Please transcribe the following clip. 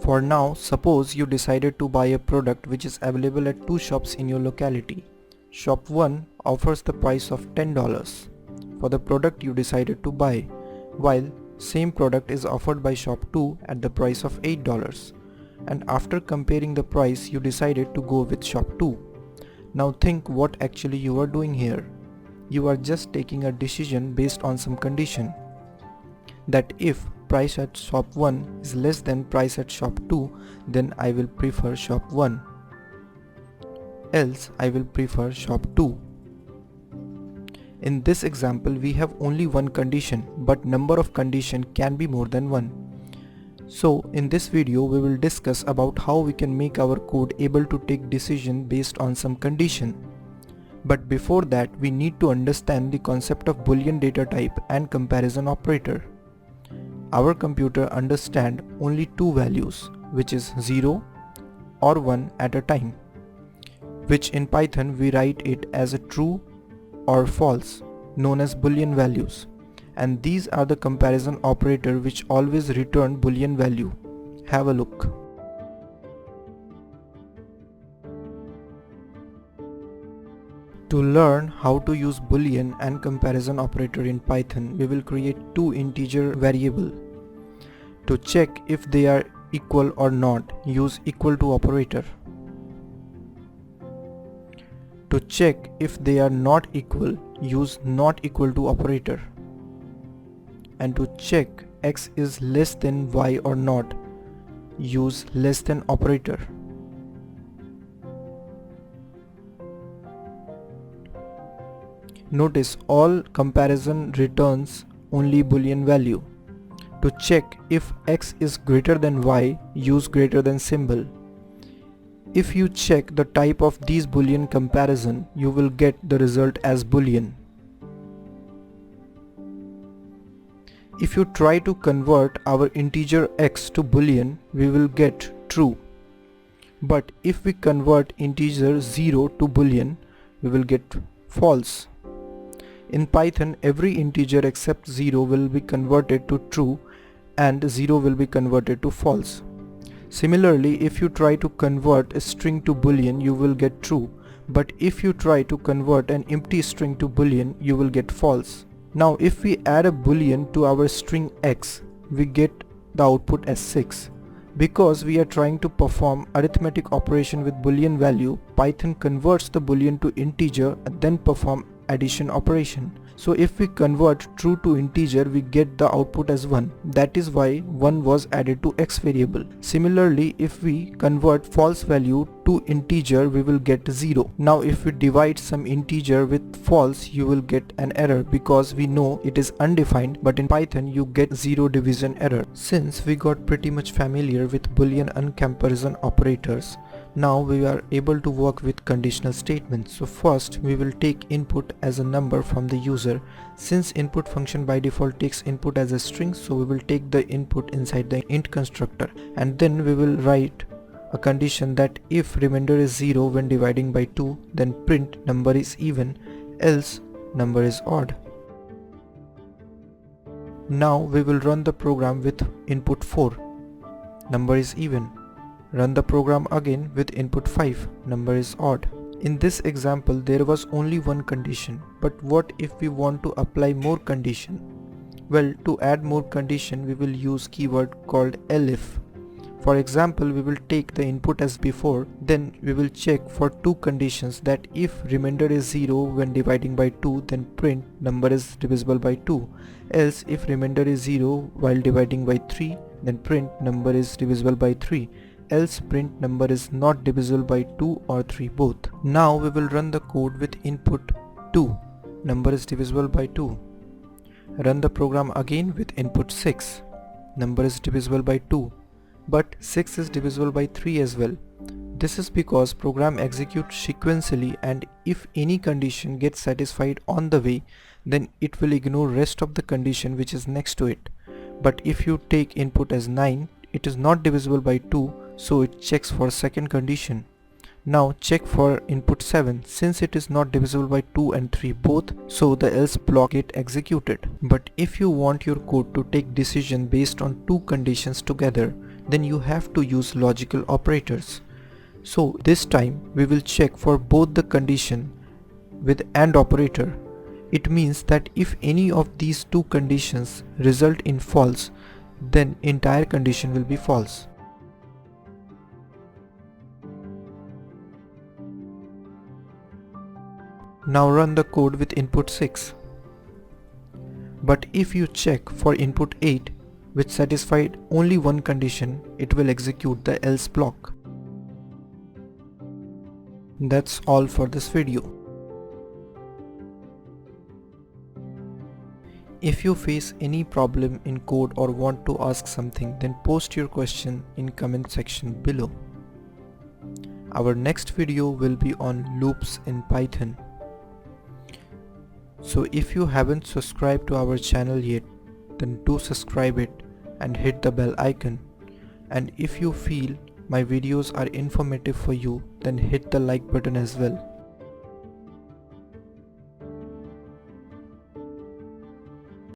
For now, suppose you decided to buy a product which is available at two shops in your locality. Shop 1 offers the price of $10 for the product you decided to buy, while same product is offered by shop 2 at the price of $8. And after comparing the price, you decided to go with shop 2. Now think what actually you are doing here. You are just taking a decision based on some condition, that if price at shop 1 is less than price at shop 2, then I will prefer shop 1, else I will prefer shop 2. In this example, we have only one condition, but number of condition can be more than one. So in this video we will discuss about how we can make our code able to take decision based on some condition. But before that, we need to understand the concept of Boolean data type and comparison operator. Our computer understands only two values, which is 0 or 1 at a time, which in Python we write it as a true or false, known as Boolean values. And these are the comparison operator which always return Boolean value. Have a look. To learn how to use Boolean and comparison operator in Python, we will create two integer variable. To check if they are equal or not, use equal to operator. To check if they are not equal, use not equal to operator. And to check x is less than y or not, use less than operator. Notice all comparison returns only Boolean value. To check if x is greater than y, use greater than symbol. If you check the type of these Boolean comparison, you will get the result as Boolean. If you try to convert our integer x to Boolean, we will get true. But if we convert integer 0 to Boolean, we will get false. In Python, every integer except 0 will be converted to true and 0 will be converted to false. Similarly, if you try to convert a string to Boolean, you will get true. But if you try to convert an empty string to Boolean, you will get false. Now if we add a Boolean to our string x, we get the output as 6. Because we are trying to perform arithmetic operation with Boolean value, Python converts the Boolean to integer and then perform addition operation. So if we convert true to integer, we get the output as 1. That is why 1 was added to x variable. Similarly, if we convert false value to integer, we will get 0. Now if we divide some integer with false, you will get an error because we know it is undefined, but in Python you get 0 division error. Since we got pretty much familiar with Boolean and comparison operators, now we are able to work with conditional statements. So first we will take input as a number from the user. Since input function by default takes input as a string, so we will take the input inside the int constructor, and then we will write a condition that if remainder is 0 when dividing by 2, then print number is even, else number is odd. Now we will run the program with input 4, number is even. Run the program again with input 5, number is odd. In this example there was only one condition, but what if we want to apply more condition? Well, to add more condition we will use keyword called elif. For example, we will take the input as before, then we will check for two conditions, that if remainder is 0 when dividing by 2, then print number is divisible by 2, else if remainder is 0 while dividing by 3, then print number is divisible by 3, else print number is not divisible by 2 or 3 both. Now we will run the code with input 2, number is divisible by 2. Run the program again with input 6, number is divisible by 2, but 6 is divisible by 3 as well. This is because program executes sequentially, and if any condition gets satisfied on the way, then it will ignore rest of the condition which is next to it. But if you take input as 9, it is not divisible by 2, so it checks for second condition. Now check for input 7. Since it is not divisible by 2 and 3 both, so the else block get executed. But if you want your code to take decision based on two conditions together, then you have to use logical operators. So this time we will check for both the condition with AND operator. It means that if any of these two conditions result in false, then entire condition will be false. Now run the code with input 6. But if you check for input 8, which satisfied only one condition, it will execute the else block. That's all for this video. If you face any problem in code or want to ask something, then post your question in comment section below. Our next video will be on loops in Python. So if you haven't subscribed to our channel yet, then do subscribe it and hit the bell icon. And if you feel my videos are informative for you, then hit the like button as well.